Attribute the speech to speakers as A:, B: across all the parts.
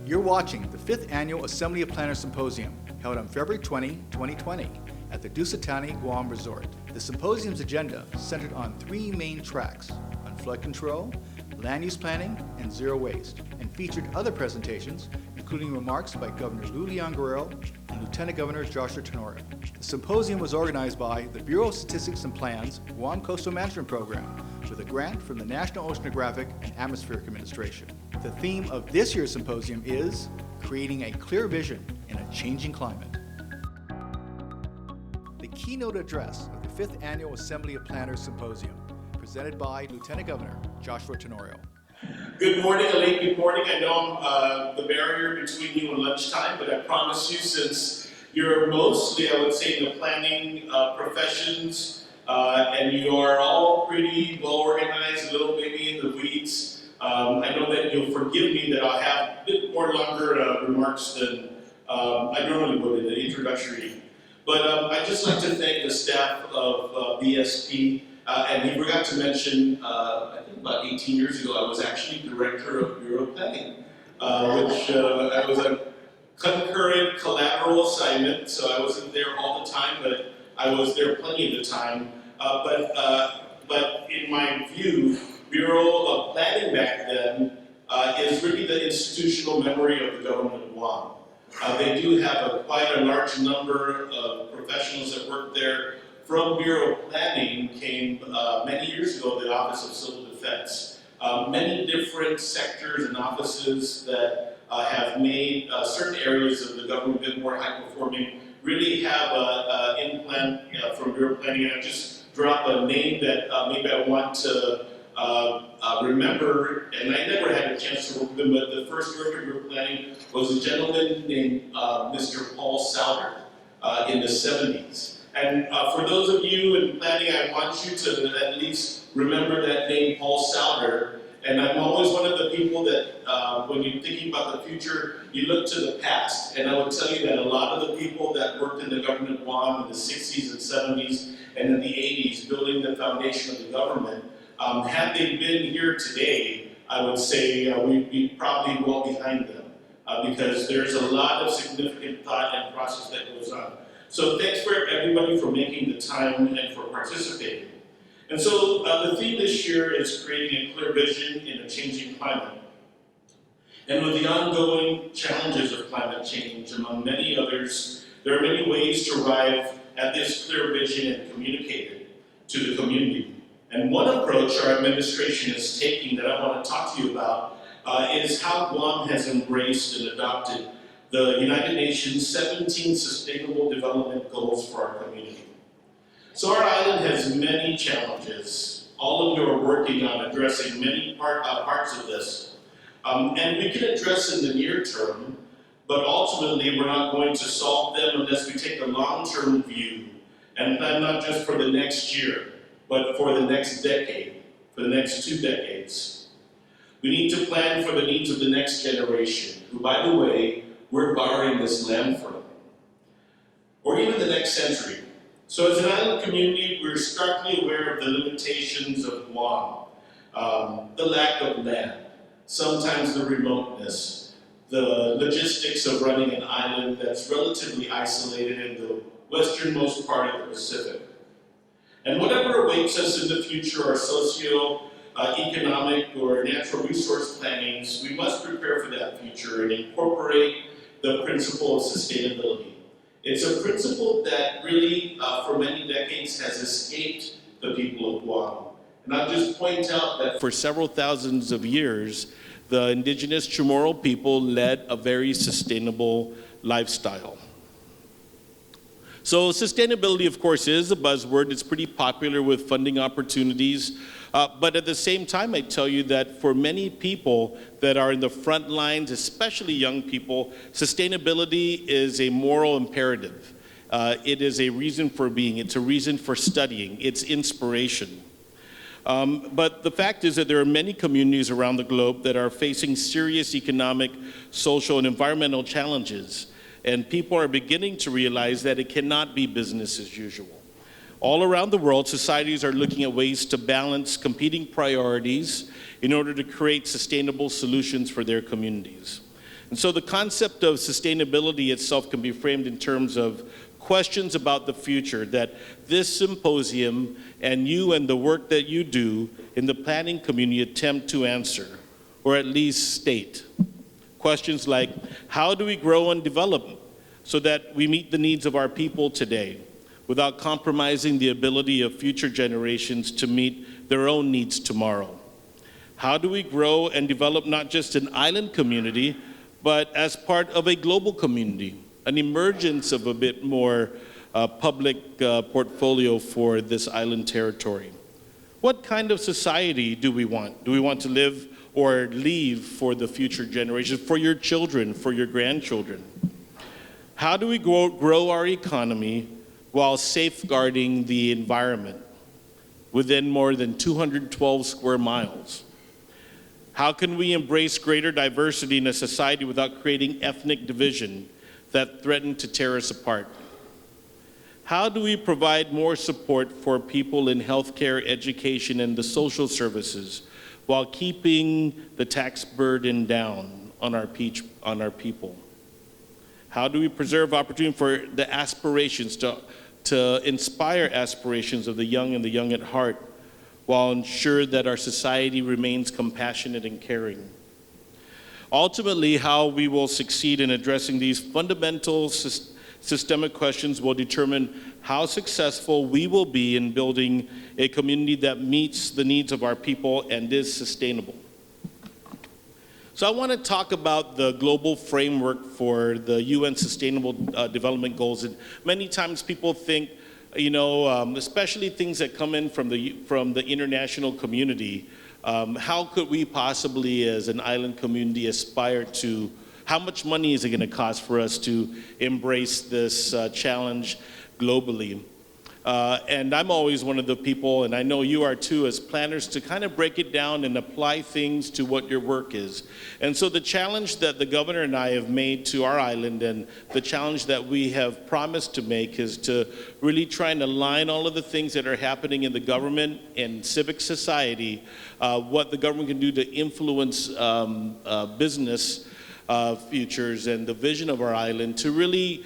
A: You're watching the 5th Annual Assembly of Planners Symposium, held on February 20, 2020, at the Dusatani, Guam Resort. The symposium's agenda centered on 3 main tracks: on flood control, land use planning, and zero waste, and featured other presentations, including remarks by Governor Lou Leon Guerrero and Lieutenant Governor Joshua Tenorio. The symposium was organized by the Bureau of Statistics and Plans Guam Coastal Management Program with a grant from the National Oceanographic and Atmospheric Administration. The theme of this year's symposium is Creating a Clear Vision in a Changing Climate. The keynote address of the 5th Annual Assembly of Planners Symposium, presented by Lieutenant Governor Joshua Tenorio.
B: Good morning, Elaine. Good morning. I know I'm the barrier between you and lunchtime, but I promise you, since you're mostly, I would say, in the planning professions, and you are all pretty well organized, a little maybe in the weeds, I know that you'll forgive me that I'll have a bit more longer remarks than I normally would in the introductory. But I'd just like to thank the staff of BSP. And he forgot to mention, I think about 18 years ago, I was actually director of Bureau of Planning, which I was a concurrent collateral assignment, so I wasn't there all the time, but I was there plenty of the time. But in my view, Bureau of Planning back then is really the institutional memory of the government of Guam. They do have quite a large number of professionals that work there. From Bureau of Planning came, many years ago, the Office of Civil Defense. Many different sectors and offices that have made certain areas of the government a bit more high-performing really have an implant from Bureau of Planning. And I just drop a name that maybe I want to remember, and I never had a chance to work with him, but the first director of Bureau of Planning was a gentleman named Mr. Paul Souder in the 70s. And for those of you in planning, I want you to at least remember that name, Paul Souder. And I'm always one of the people that, when you're thinking about the future, you look to the past. And I would tell you that a lot of the people that worked in the government of Guam in the 60s and 70s and in the 80s, building the foundation of the government, had they been here today, I would say we'd be probably well behind them, because there's a lot of significant thought and process that goes on. So thanks for everybody for making the time and for participating. And so the theme this year is creating a clear vision in a changing climate. And with the ongoing challenges of climate change, among many others, there are many ways to arrive at this clear vision and communicate it to the community. And one approach our administration is taking that I want to talk to you about is how Guam has embraced and adopted the United Nations 17 Sustainable Development Goals for our community. So our island has many challenges. All of you are working on addressing many parts of this. And we can address in the near term, but ultimately we're not going to solve them unless we take a long-term view and plan not just for the next year, but for the next decade, for the next 2 decades. We need to plan for the needs of the next generation, who, by the way, we're borrowing this land from, or even the next century. So as an island community, we're starkly aware of the limitations of Guam, the lack of land, sometimes the remoteness, the logistics of running an island that's relatively isolated in the westernmost part of the Pacific. And whatever awaits us in the future, our socio-economic or natural resource plannings, we must prepare for that future and incorporate the principle of sustainability. It's a principle that really, for many decades, has escaped the people of Guam. And I'll just point out that for several thousands of years, the indigenous Chamorro people led a very sustainable lifestyle. So sustainability, of course, is a buzzword. It's pretty popular with funding opportunities. But at the same time, I tell you that for many people that are in the front lines, especially young people, sustainability is a moral imperative. It is a reason for being. It's a reason for studying. It's inspiration. But the fact is that there are many communities around the globe that are facing serious economic, social, and environmental challenges. And people are beginning to realize that it cannot be business as usual. All around the world, societies are looking at ways to balance competing priorities in order to create sustainable solutions for their communities. And so the concept of sustainability itself can be framed in terms of questions about the future that this symposium and you and the work that you do in the planning community attempt to answer, or at least state. Questions like, how do we grow and develop so that we meet the needs of our people today without compromising the ability of future generations to meet their own needs tomorrow? How do we grow and develop not just an island community, but as part of a global community, an emergence of a bit more public portfolio for this island territory? What kind of society do we want? Do we want to live or leave for the future generations, for your children, for your grandchildren? How do we grow our economy while safeguarding the environment within more than 212 square miles? How can we embrace greater diversity in a society without creating ethnic division that threaten to tear us apart? How do we provide more support for people in healthcare, education, and the social services while keeping the tax burden down on our people? How do we preserve opportunity for the aspirations to inspire aspirations of the young and the young at heart while ensure that our society remains compassionate and caring? Ultimately, how we will succeed in addressing these fundamental systemic questions will determine how successful we will be in building a community that meets the needs of our people and is sustainable. So I want to talk about the global framework for the UN Sustainable Development Goals. And many times people think, especially things that come in from the international community, how could we possibly as an island community aspire to, how much money is it going to cost for us to embrace this challenge globally? And I'm always one of the people, and I know you are too, as planners, to kind of break it down and apply things to what your work is. And so the challenge that the governor and I have made to our island, and the challenge that we have promised to make, is to really try and align all of the things that are happening in the government and civic society, what the government can do to influence business futures and the vision of our island, to really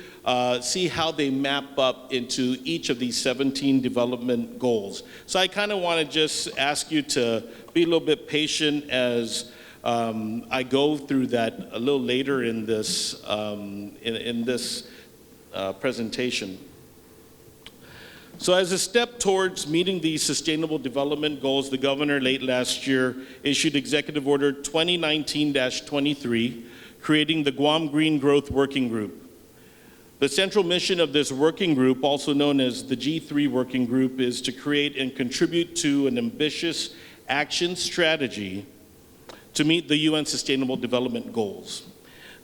B: see how they map up into each of these 17 development goals. So I kind of want to just ask you to be a little bit patient as I go through that a little later in this presentation. So as a step towards meeting these sustainable development goals, the governor late last year issued Executive Order 2019-23, creating the Guam Green Growth Working Group. The central mission of this working group, also known as the G3 Working Group, is to create and contribute to an ambitious action strategy to meet the UN Sustainable Development Goals.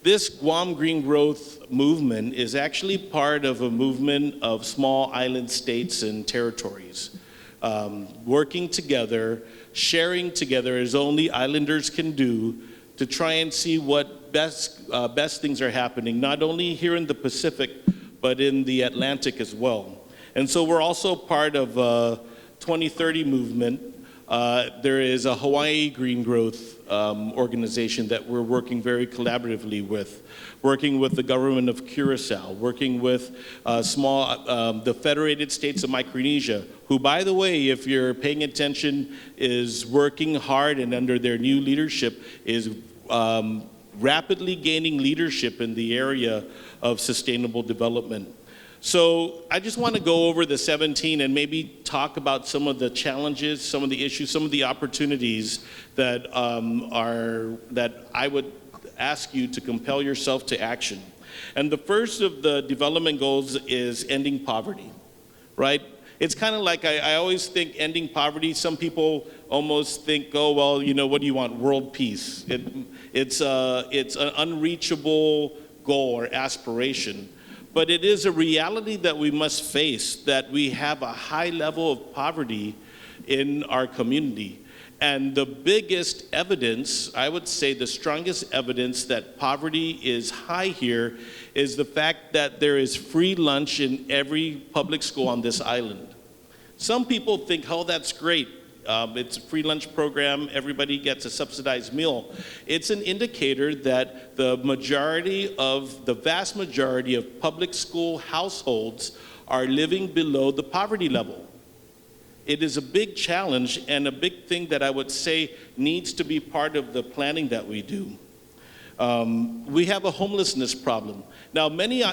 B: This Guam Green Growth movement is actually part of a movement of small island states and territories, working together, sharing together as only islanders can do, to try and see what best things are happening, not only here in the Pacific, but in the Atlantic as well. And so we're also part of a 2030 movement. There is a Hawaii Green Growth organization that we're working very collaboratively with, working with the government of Curacao, working with the Federated States of Micronesia, who, by the way, if you're paying attention, is working hard and under their new leadership is rapidly gaining leadership in the area of sustainable development. So I just want to go over the 17 and maybe talk about some of the challenges, some of the issues, some of the opportunities that I would ask you to compel yourself to action. And the first of the development goals is ending poverty, right? It's kind of like I always think ending poverty, some people almost think, oh, well, what do you want? World peace. It's an unreachable goal or aspiration. But it is a reality that we must face, that we have a high level of poverty in our community. And the biggest evidence, I would say the strongest evidence that poverty is high here is the fact that there is free lunch in every public school on this island. Some people think, oh, that's great. It's a free lunch program. Everybody gets a subsidized meal. It's an indicator that the vast majority of public school households are living below the poverty level. It is a big challenge and a big thing that I would say needs to be part of the planning that we do. We have a homelessness problem. Now, many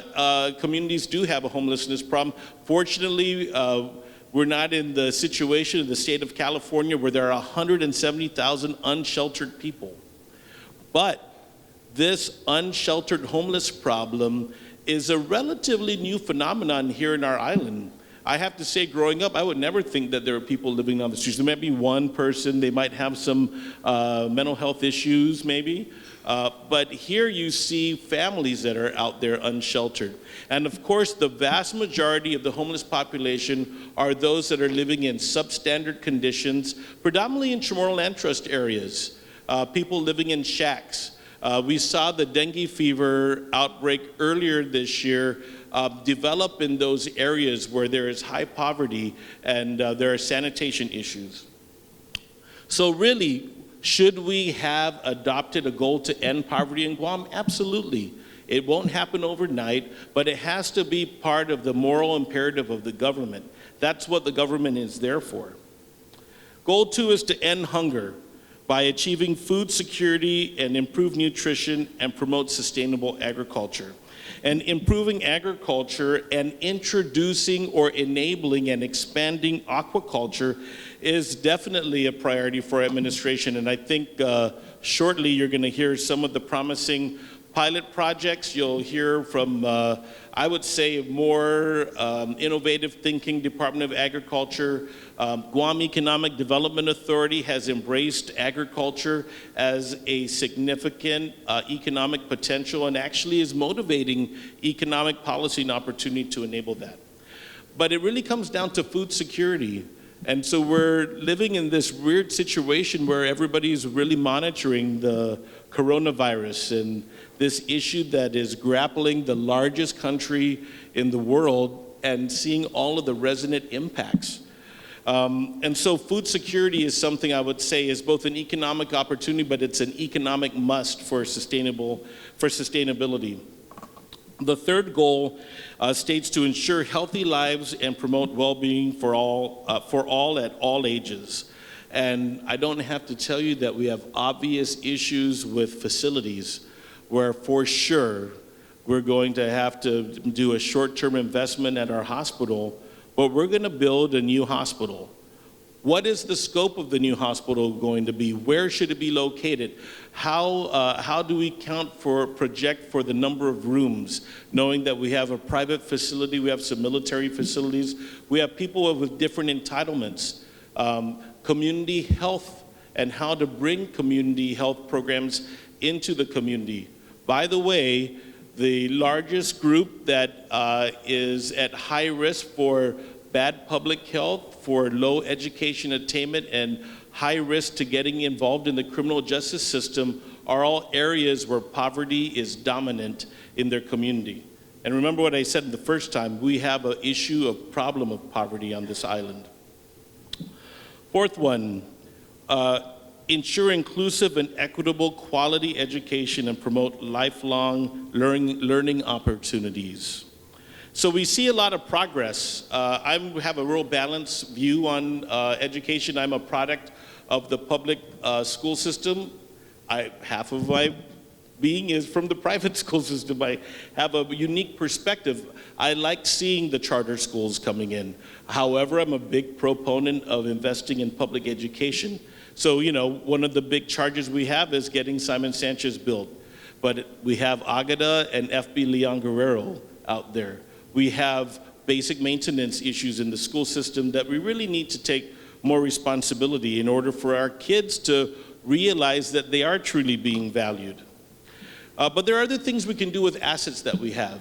B: communities do have a homelessness problem. Fortunately, we're not in the situation in the state of California where there are 170,000 unsheltered people. But this unsheltered homeless problem is a relatively new phenomenon here in our island. I have to say, growing up, I would never think that there are people living on the streets. There might be one person, they might have some mental health issues maybe, but here you see families that are out there unsheltered. And of course, the vast majority of the homeless population are those that are living in substandard conditions, predominantly in Chamorro Land Trust areas, people living in shacks. We saw the dengue fever outbreak earlier this year develop in those areas where there is high poverty and there are sanitation issues. So really, should we have adopted a goal to end poverty in Guam? Absolutely. It won't happen overnight, but it has to be part of the moral imperative of the government. That's what the government is there for. Goal 2 is to end hunger by achieving food security and improve nutrition and promote sustainable agriculture. And improving agriculture and introducing or enabling and expanding aquaculture is definitely a priority for administration. And I think shortly you're going to hear some of the promising pilot projects. You'll hear from, I would say, more innovative thinking Department of Agriculture. Guam Economic Development Authority has embraced agriculture as a significant economic potential and actually is motivating economic policy and opportunity to enable that. But it really comes down to food security. And so we're living in this weird situation where everybody's really monitoring the coronavirus and this issue that is grappling the largest country in the world and seeing all of the resonant impacts. And so food security is something I would say is both an economic opportunity, but it's an economic must for sustainability. The third goal states to ensure healthy lives and promote well-being for all at all ages. And I don't have to tell you that we have obvious issues with facilities where for sure we're going to have to do a short-term investment at our hospital, but we're going to build a new hospital. What is the scope of the new hospital going to be? Where should it be located? How do we project for the number of rooms, knowing that we have a private facility, we have some military facilities, we have people with different entitlements, community health, and how to bring community health programs into the community. By the way, the largest group that is at high risk for bad public health, for low education attainment, and high risk to getting involved in the criminal justice system are all areas where poverty is dominant in their community. And remember what I said the first time, we have an issue of problem of poverty on this island. Fourth one, ensure inclusive and equitable quality education and promote lifelong learning opportunities. So we see a lot of progress. I have a real balanced view on education. I'm a product of the public school system. Half of my being is from the private school system. I have a unique perspective. I like seeing the charter schools coming in. However, I'm a big proponent of investing in public education. So, you know, one of the big charges we have is getting Simon Sanchez built. But we have Agada and FB Leon Guerrero out there. We have basic maintenance issues in the school system that we really need to take more responsibility in order for our kids to realize that they are truly being valued. But there are other things we can do with assets that we have.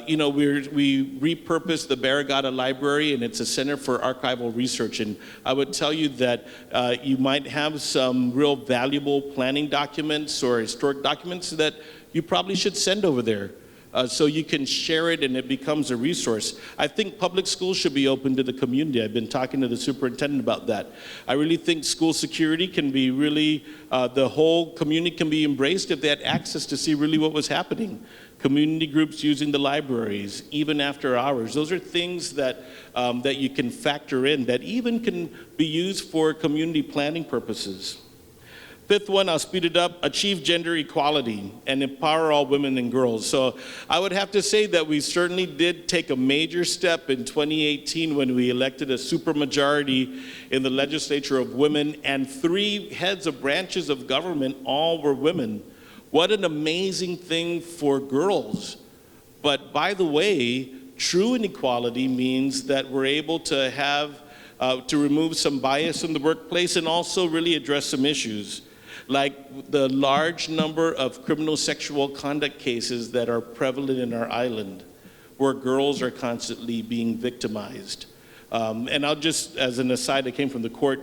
B: You know, we repurposed the Barragata Library, and it's a center for archival research. And I would tell you that you might have some real valuable planning documents or historic documents that you probably should send over there.
C: so you can share it and it becomes a resource. I think public schools should be open to the community. I've been talking to the superintendent about that. I really think school security can be really, the whole community can be embraced if they had access to see really what was happening. Community groups using the libraries, even after hours. Those are things that, that you can factor in that even can be used for community planning purposes. Fifth one, I'll speed it up, achieve gender equality and empower all women and girls. So I would have to say that we certainly did take a major step in 2018 when we elected a supermajority in the legislature of women, and 3 heads of branches of government all were women. What an amazing thing for girls. But by the way, true inequality means that we're able to have, to remove some bias in the workplace and also really address some issues, like the large number of criminal sexual conduct cases that are prevalent in our island, where girls are constantly being victimized. And I'll just, as an aside, I came from the court,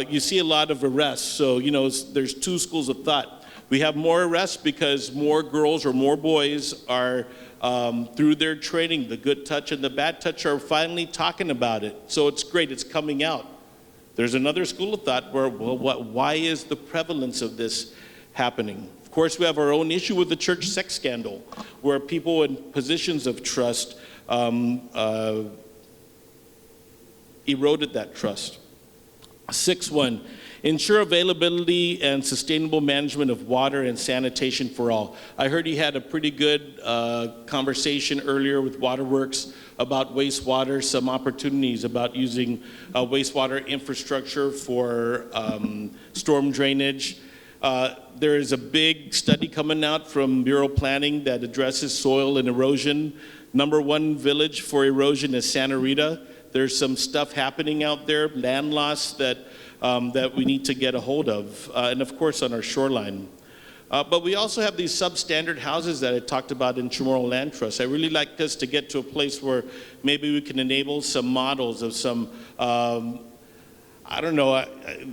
C: you see a lot of arrests. So, you know, there's 2 schools of thought. We have more arrests because more girls or more boys are, through their training, the good touch and the bad touch, are finally talking about it. So it's great, it's coming out. There's another school of thought where, well, why is the prevalence of this happening? Of course, we have our own issue with the church sex scandal, where people in positions of trust eroded that trust. 6th one, ensure availability and sustainable management of water and sanitation for all. I heard he had a pretty good conversation earlier with Waterworks about wastewater, some opportunities about using wastewater infrastructure for storm drainage. There is a big study coming out from Bureau Planning that addresses soil and erosion. Number 1 village for erosion is Santa Rita. There's some stuff happening out there, land loss that we need to get a hold of, and of course on our shoreline. But we also have these substandard houses that I talked about in Chamorro Land Trust. I really like us to get to a place where maybe we can enable some models of some, I don't know,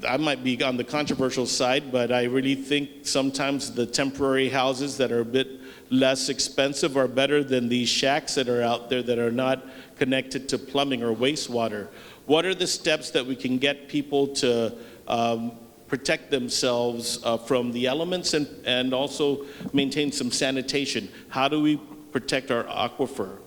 C: I might be on the controversial side, but I really think sometimes the temporary houses that are a bit less expensive are better than these shacks that are out there that are not connected to plumbing or wastewater. What are the steps that we can get people to protect themselves from the elements and also maintain some sanitation? How do we protect our aquifer?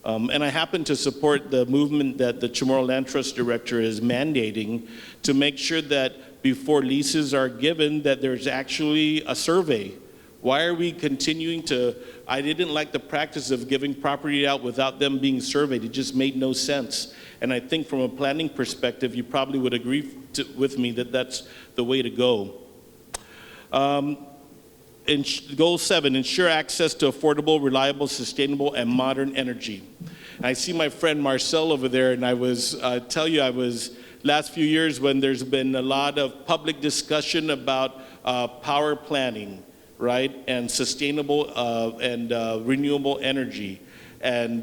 C: And I happen to support the movement that the Chamorro Land Trust Director is mandating to make sure that before leases are given that there's actually a survey. Why are we continuing to, I didn't like the practice of giving property out without them being surveyed. It just made no sense. And I think from a planning perspective, you probably would agree with me that that's the way to go. Goal 7, ensure access to affordable, reliable, sustainable, and modern energy. And I see my friend Marcel over there, and I was, last few years when there's been a lot of public discussion about power planning, right, and sustainable and renewable energy. And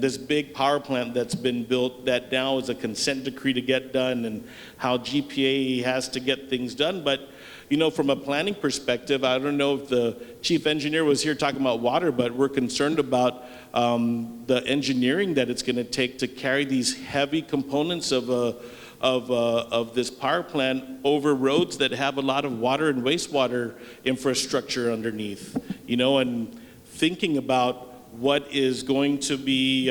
C: this big power plant that's been built that now is a consent decree to get done, and how GPA has to get things done. But, you know, from a planning perspective, I don't know if the chief engineer was here talking about water, but we're concerned about the engineering that it's going to take to carry these heavy components of this power plant over roads that have a lot of water and wastewater infrastructure underneath, you know, and thinking about what is going to be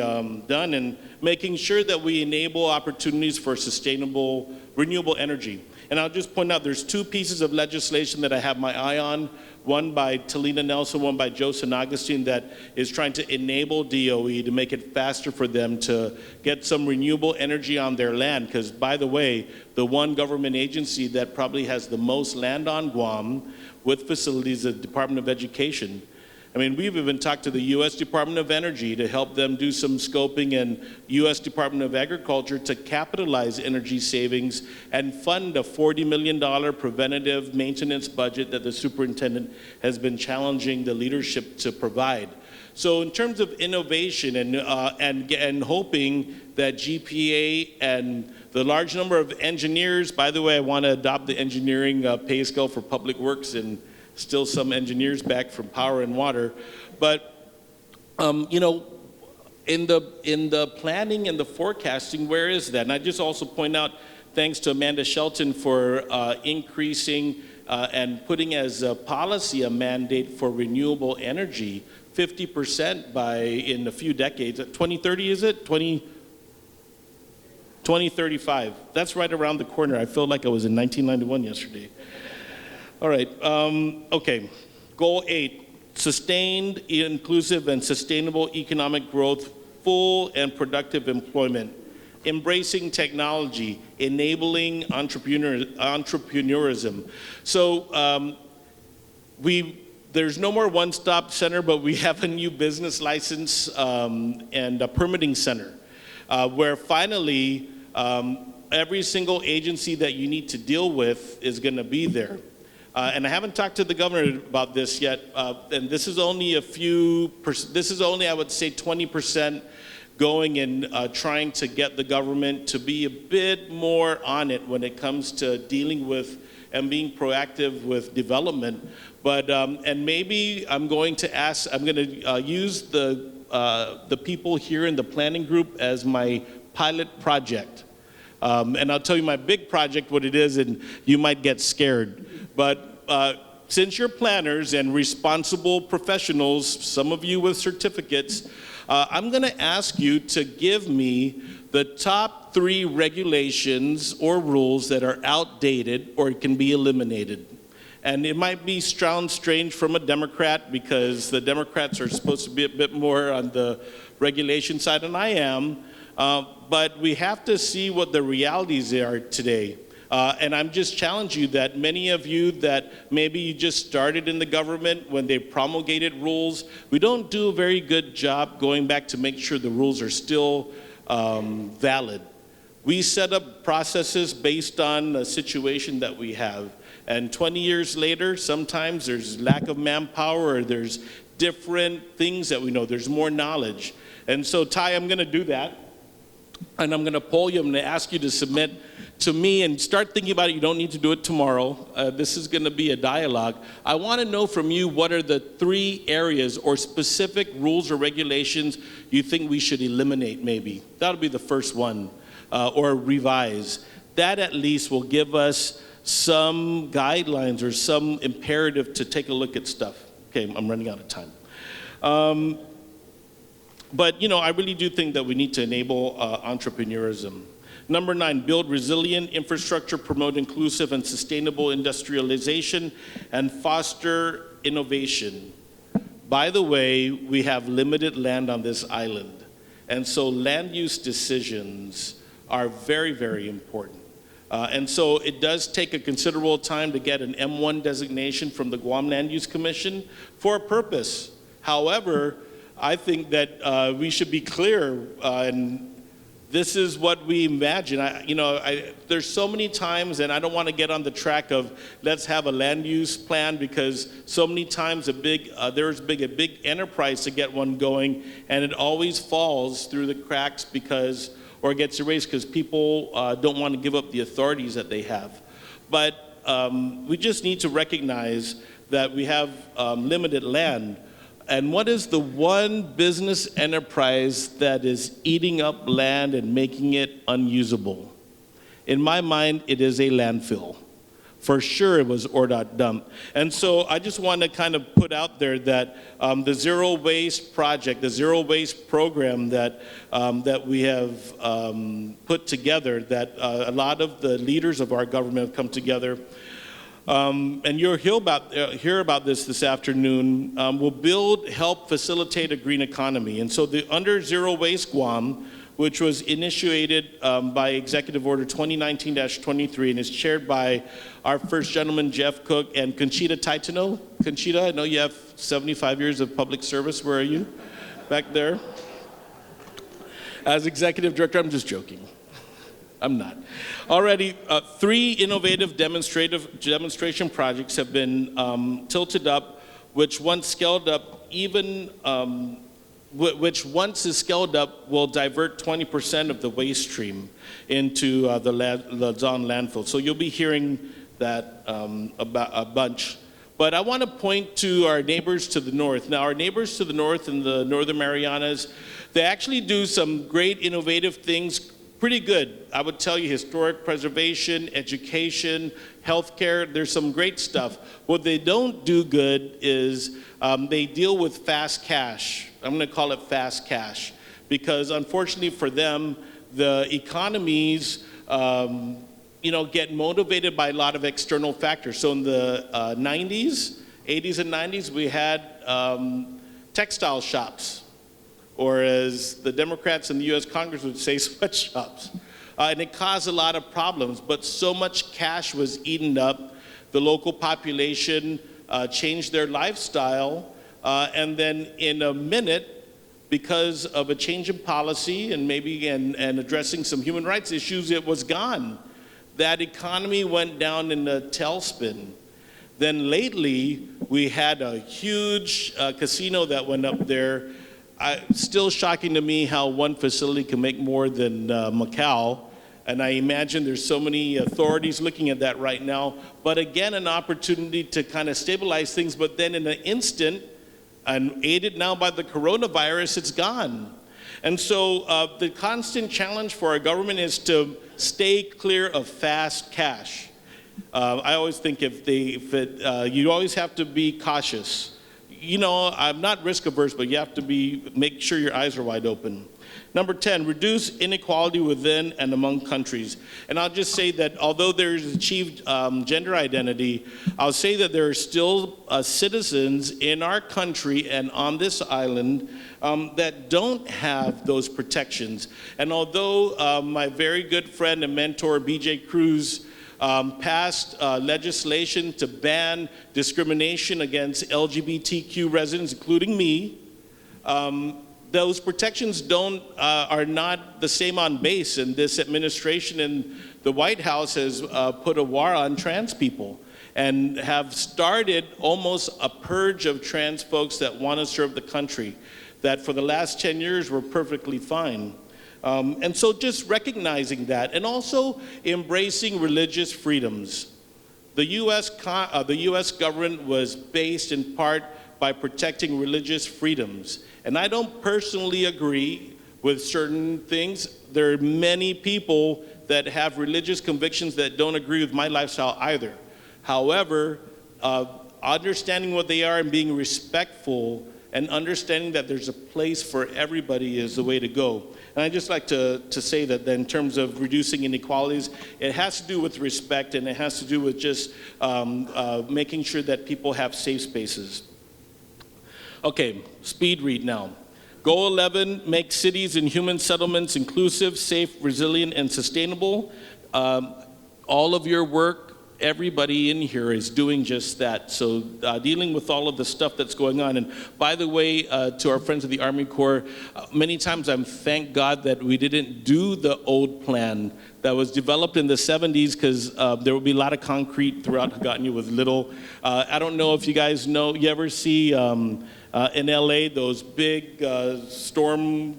C: done and making sure that we enable opportunities for sustainable, renewable energy. And I'll just point out there's 2 pieces of legislation that I have my eye on, one by Talina Nelson, one by Joe San Agustin, that is trying to enable DOE to make it faster for them to get some renewable energy on their land. Because, by the way, the one government agency that probably has the most land on Guam with facilities is the Department of Education. I mean, we've even talked to the U.S. Department of Energy to help them do some scoping, and U.S. Department of Agriculture to capitalize energy savings and fund a $40 million preventative maintenance budget that the superintendent has been challenging the leadership to provide. So in terms of innovation and hoping that GPA and the large number of engineers, by the way, I want to adopt the engineering pay scale for public works and still some engineers back from power and water. But You know, in the planning and the forecasting, where is that? And I just also point out, thanks to Amanda Shelton for increasing and putting as a policy a mandate for renewable energy, 50% in a few decades. 2030, is it? 2035. That's right around the corner. I feel like I was in 1991 yesterday. All right. Okay. Goal 8. Sustained, inclusive, and sustainable economic growth, full and productive employment, embracing technology, enabling entrepreneurism. So there's no more one-stop center, but we have a new business license and a permitting center, where finally every single agency that you need to deal with is going to be there. And I haven't talked to the governor about this yet, and this is only this is only, I would say, 20% going and trying to get the government to be a bit more on it when it comes to dealing with and being proactive with development. But, and maybe I'm going to use the people here in the planning group as my pilot project. And I'll tell you my big project, what it is, and you might get scared. But since you're planners and responsible professionals, some of you with certificates, I'm going to ask you to give me the top 3 regulations or rules that are outdated or can be eliminated. And it might be sound strange from a Democrat, because the Democrats are supposed to be a bit more on the regulation side, and I am. But we have to see what the realities are today. And I'm just challenging you that many of you that maybe you just started in the government when they promulgated rules, we don't do a very good job going back to make sure the rules are still valid. We set up processes based on the situation that we have. And 20 years later, sometimes there's lack of manpower, or there's different things that we know. There's more knowledge. And so, Ty, I'm going to do that. And I'm going to poll you. I'm going to ask you to submit to me and start thinking about it. You don't need to do it tomorrow. This is going to be a dialogue. I want to know from you, what are the 3 areas or specific rules or regulations you think we should eliminate maybe? That'll be the first one, or revise. That at least will give us some guidelines or some imperative to take a look at stuff. Okay, I'm running out of time. But, you know, I really do think that we need to enable entrepreneurism. Number 9, build resilient infrastructure, promote inclusive and sustainable industrialization, and foster innovation. By the way, we have limited land on this island. And so land use decisions are very, very important. And so it does take a considerable time to get an M1 designation from the Guam Land Use Commission for a purpose. However, I think that we should be clear, and this is what we imagine. There's so many times, and I don't want to get on the track of let's have a land use plan, because so many times there's a big enterprise to get one going, and it always falls through the cracks or gets erased because people don't want to give up the authorities that they have. But we just need to recognize that we have limited land. And what is the one business enterprise that is eating up land and making it unusable? In my mind, it is a landfill. For sure, it was ORDOT dump. And so I just want to kind of put out there that the zero waste project, the zero waste program that we have put together, that a lot of the leaders of our government have come together. And you'll hear about this afternoon, will help facilitate a green economy. And so the Under Zero Waste Guam, which was initiated by Executive Order 2019-23 and is chaired by our first gentleman, Jeff Cook, and Conchita Titano. Conchita, I know you have 75 years of public service. Where are you? Back there. As Executive Director, I'm just joking. I'm not. Already, 3 innovative demonstration projects have been tilted up, which once scaled up, which once is scaled up, will divert 20% of the waste stream into the Luzon landfill. So you'll be hearing that about a bunch. But I want to point to our neighbors to the north. Now, our neighbors to the north in the Northern Marianas, they actually do some great innovative things, pretty good. I would tell you historic preservation, education, healthcare, there's some great stuff. What they don't do good is they deal with fast cash. I'm going to call it fast cash because unfortunately for them, the economies get motivated by a lot of external factors. So in the 90s, 80s and 90s, we had textile shops, or as the Democrats in the US Congress would say, sweatshops. And it caused a lot of problems, but so much cash was eaten up, the local population changed their lifestyle, and then in a minute, because of a change in policy and maybe and addressing some human rights issues, it was gone. That economy went down in a tailspin. Then lately, we had a huge casino that went up there. Still shocking to me how one facility can make more than Macau. And I imagine there's so many authorities looking at that right now. But again, an opportunity to kind of stabilize things. But then in an instant, and aided now by the coronavirus, it's gone. And so the constant challenge for our government is to stay clear of fast cash. I always think you always have to be cautious. You know, I'm not risk averse, but you have to make sure your eyes are wide open. Number 10, reduce inequality within and among countries. And I'll just say that although there's achieved gender identity, I'll say that there are still citizens in our country and on this island that don't have those protections. And although my very good friend and mentor, BJ Cruz, passed legislation to ban discrimination against LGBTQ residents, including me, those protections are not the same on base, and this administration and the White House has put a war on trans people and have started almost a purge of trans folks that want to serve the country, that for the last 10 years were perfectly fine. And so just recognizing that and also embracing religious freedoms. The US government was based in part by protecting religious freedoms. And I don't personally agree with certain things. There are many people that have religious convictions that don't agree with my lifestyle either. However, understanding what they are and being respectful and understanding that there's a place for everybody is the way to go. And I'd just like to say that in terms of reducing inequalities, it has to do with respect and it has to do with just making sure that people have safe spaces. Okay, speed read now. Goal 11, make cities and human settlements inclusive, safe, resilient, and sustainable. All of your work, everybody in here is doing just that. So dealing with all of the stuff that's going on. And by the way, to our friends of the Army Corps, many times I'm thank God that we didn't do the old plan that was developed in the 70s because there would be a lot of concrete throughout Hagåtña with little. I don't know if you guys know, you ever see in LA those big storm,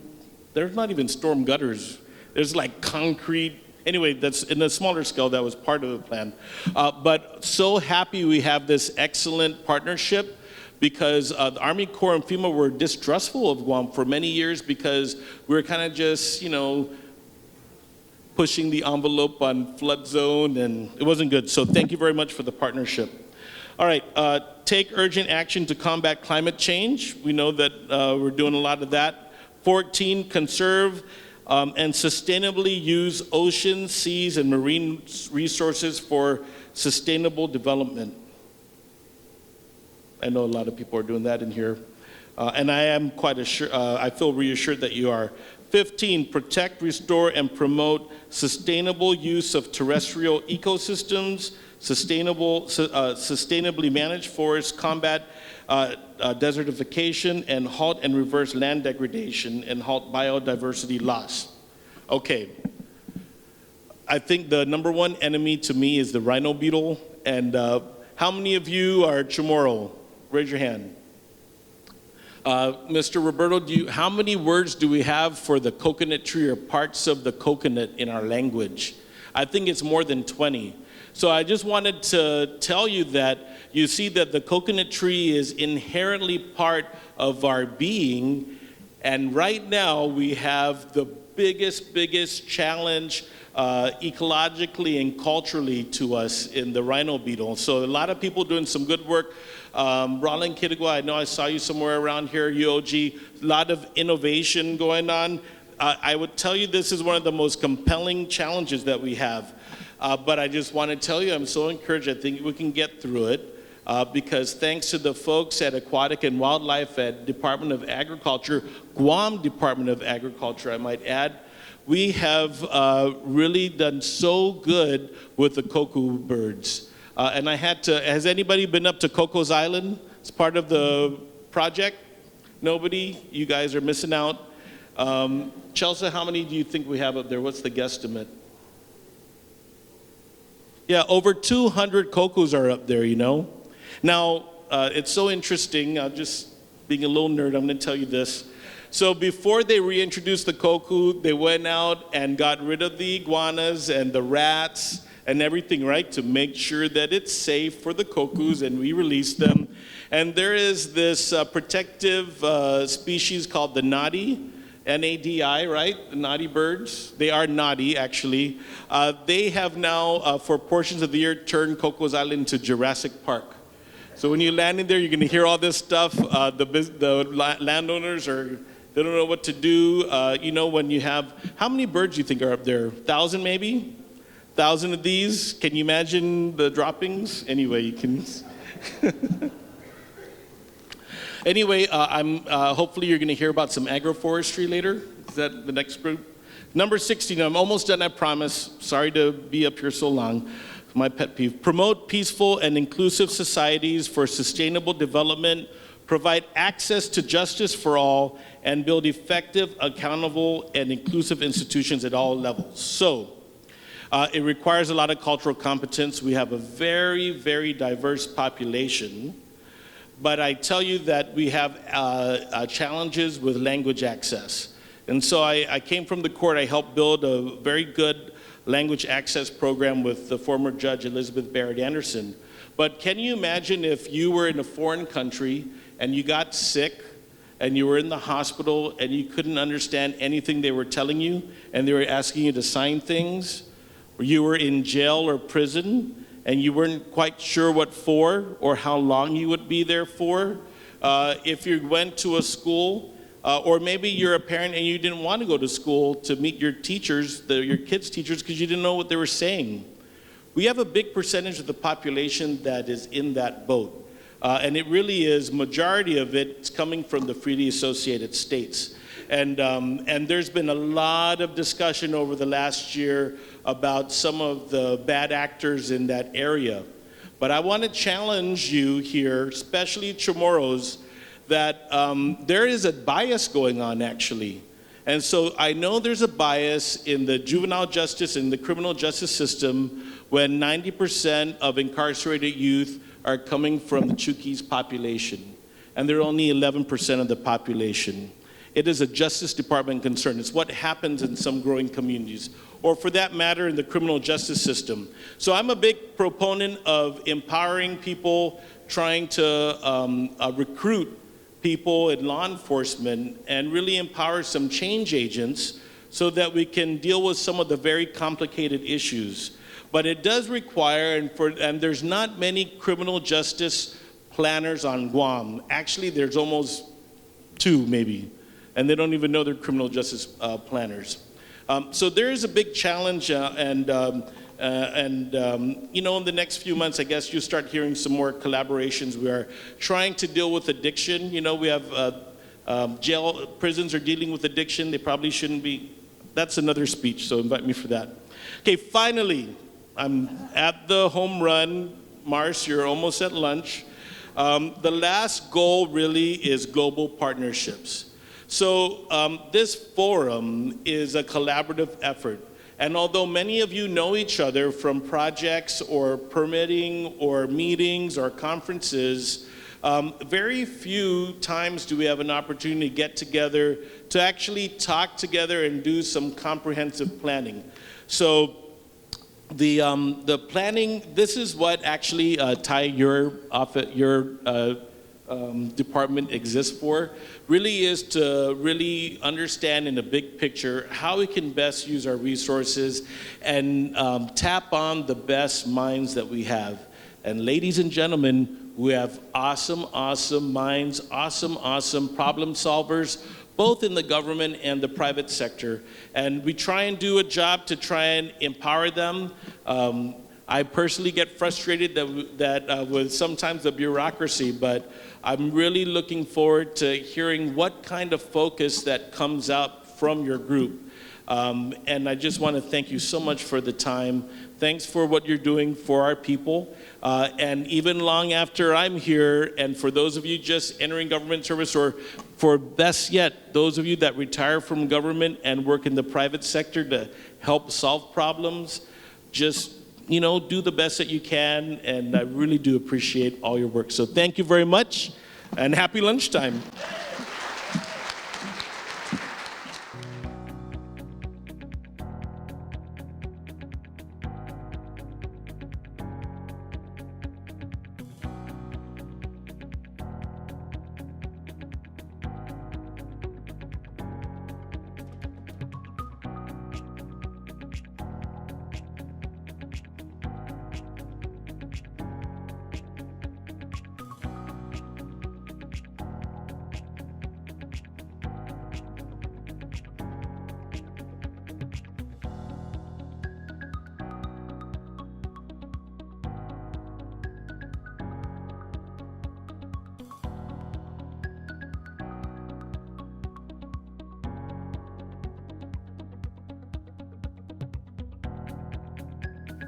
C: there's not even storm gutters. There's like concrete. Anyway, that's in a smaller scale, that was part of the plan. But so happy we have this excellent partnership because the Army Corps and FEMA were distrustful of Guam for many years because we were kind of just, pushing the envelope on flood zone and it wasn't good. So thank you very much for the partnership. All right, take urgent action to combat climate change. We know that we're doing a lot of that. 14, conserve and sustainably use oceans, seas, and marine resources for sustainable development. I know a lot of people are doing that in here. And I am quite assured, I feel reassured that you are. 15, protect, restore, and promote sustainable use of terrestrial ecosystems, sustainably manage forests, combat desertification, and halt and reverse land degradation, and halt biodiversity loss. Okay, I think the number one enemy to me is the rhino beetle, and how many of you are Chamorro? Raise your hand. Mr. Roberto, how many words do we have for the coconut tree or parts of the coconut in our language? I think it's more than 20. So I just wanted to tell you that you see that the coconut tree is inherently part of our being. And right now we have the biggest challenge ecologically and culturally to us in the rhino beetle. So a lot of people doing some good work. Roland Kidigwa, I know I saw you somewhere around here, UOG, a lot of innovation going on. I would tell you this is one of the most compelling challenges that we have. But I just want to tell you, I'm so encouraged. I think we can get through it because thanks to the folks at Aquatic and Wildlife at Department of Agriculture, Guam Department of Agriculture, I might add, we have really done so good with the koku birds. And I had to, has anybody been up to Coco's Island? It's part of the project? Nobody? You guys are missing out. Chelsea, how many do you think we have up there? What's the guesstimate? Yeah, over 200 kokus are up there, you know. Now, it's so interesting. Just being a little nerd, I'm going to tell you this. So before they reintroduced the koku, they went out and got rid of the iguanas and the rats and everything, right, to make sure that it's safe for the kokus, and we released them. And there is this protective species called the nadi, N-A-D-I, right? The naughty birds. They are naughty, actually. They have now, for portions of the year, turned Coco's Island into Jurassic Park. So when you land in there, you're going to hear all this stuff. The landowners they don't know what to do. You know, when you have, how many birds do you think are up there? 1,000 maybe? 1,000 of these? Can you imagine the droppings? Anyway, you can. Anyway, hopefully you're going to hear about some agroforestry later. Is that the next group? Number 16, I'm almost done, I promise. Sorry to be up here so long. My pet peeve. Promote peaceful and inclusive societies for sustainable development, provide access to justice for all, and build effective, accountable, and inclusive institutions at all levels. So, it requires a lot of cultural competence. We have a very diverse population. But I tell you that we have challenges with language access. And so I came from the court. I helped build a very good language access program with the former judge Elizabeth Barrett Anderson. But can you imagine if you were in a foreign country and you got sick and you were in the hospital and you couldn't understand anything they were telling you and they were asking you to sign things, or you were in jail or prison and you weren't quite sure what for or how long you would be there for? If you went to a school, or maybe you're a parent and you didn't want to go to school to meet your teachers, your kids' teachers, because you didn't know what they were saying. We have a big percentage of the population that is in that boat. And it really is, majority of it's coming from the freely associated states. And there's been a lot of discussion over the last year about some of the bad actors in that area. But I want to challenge you here, especially Chamorros, that there is a bias going on actually. And so I know there's a bias in the juvenile justice and the criminal justice system when 90% of incarcerated youth are coming from the Chuukese population, and they're only 11% of the population. It is a Justice Department concern. It's what happens in some growing communities, or for that matter, in the criminal justice system. So I'm a big proponent of empowering people, trying to recruit people in law enforcement and really empower some change agents so that we can deal with some of the very complicated issues. But it does require, and there's not many criminal justice planners on Guam. Actually, there's almost 2 maybe, and they don't even know they're criminal justice planners. So there is a big challenge, and you know, in the next few months, I guess you'll start hearing some more collaborations. We are trying to deal with addiction. You know, we have prisons are dealing with addiction. They probably shouldn't be. That's another speech, so invite me for that. Okay, finally, I'm at the home run. Mars, you're almost at lunch. The last goal really is global partnerships. So this forum is a collaborative effort. And although many of you know each other from projects or permitting or meetings or conferences, very few times do we have an opportunity to get together to actually talk together and do some comprehensive planning. So The planning, this is what actually, Ty, your department exists for, really is to really understand in the big picture how we can best use our resources and tap on the best minds that we have. And ladies and gentlemen, we have awesome, awesome minds, awesome, awesome problem solvers, both in the government and the private sector. And we try and do a job to try and empower them. I personally get frustrated with sometimes the bureaucracy, but I'm really looking forward to hearing what kind of focus that comes out from your group. And I just want to thank you so much for the time. Thanks for what you're doing for our people. And even long after I'm here, and for those of you just entering government service, or for best yet, those of you that retire from government and work in the private sector to help solve problems, just do the best that you can, and I really do appreciate all your work. So thank you very much, and happy lunchtime.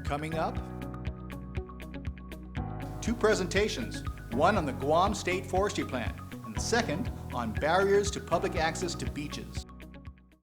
A: Coming up, 2 presentations, one on the Guam State Forestry Plan, and the second on barriers to public access to beaches.